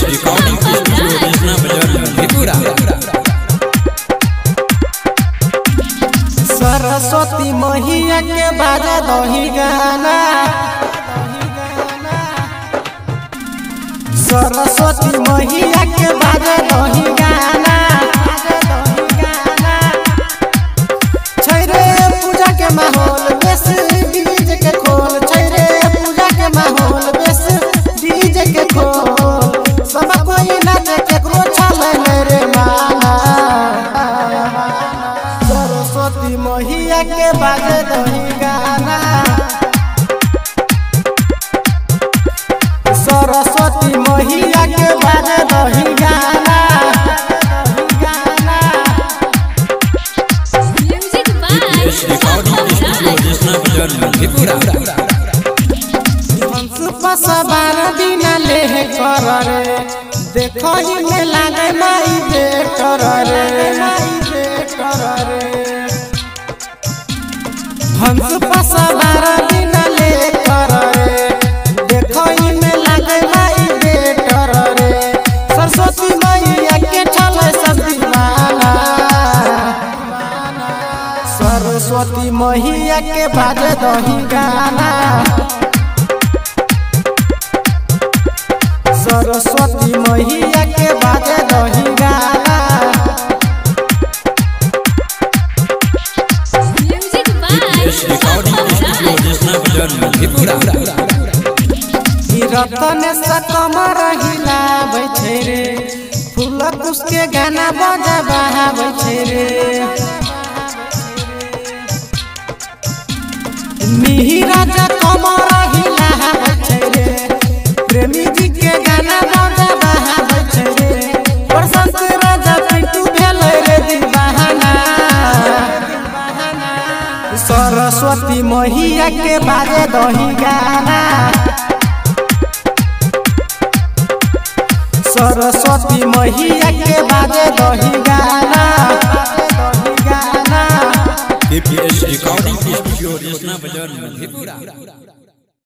Recording studio Krishna बाजार मधेपुरा। सरस्वती मैया के बाजा दही गाना, सरस्वती मैया के बाजा दही गाना। छैरे पूजा के माहौल बेस डीजे के खोल, छैरे पूजा के माहौल बेस डीजे के खोल। सब कोई नाचे केकरो छले रे माना, सरस्वती मैया के बाजे दही गाना, सरस्वती मैया के बाजे दही गाना। रिकॉर्डिंग स्टूडियो कृष्णा बाजार मधेपुरा। हंस पर सवार बिना ले कर रे, देखो ही में लागे माई बेटर रे, माई बेटर रे। हंस पर सवार बिना ले कर रे, देखो ही में लागे माई बेटर रे। सरस्वती मैया के चले सब दीवाना, सरस्वती मैया के बाजे दही गाना, सरस्वती मैया के बाजे दही गाना। रिकॉर्डिंग स्टूडियो कृष्णा बाजार मधेपुरा। रतन से कमर हिलाबै छै रे, फूल कुश के गाना बजाबै छै रे। मिहि राजा कमर हिलाबै छै रे, प्रेमी जी के गाना बजाबै छै रे। प्रशांत राजा पिंटू भेलै रे दीवाना, सरस्वती मैया के बाजे दही गाना, सरस्वती मैया के बाजे दही गाना, दही गाना। रिकॉर्डिंग स्टूडियो कृष्णा बाजार मधेपुरा।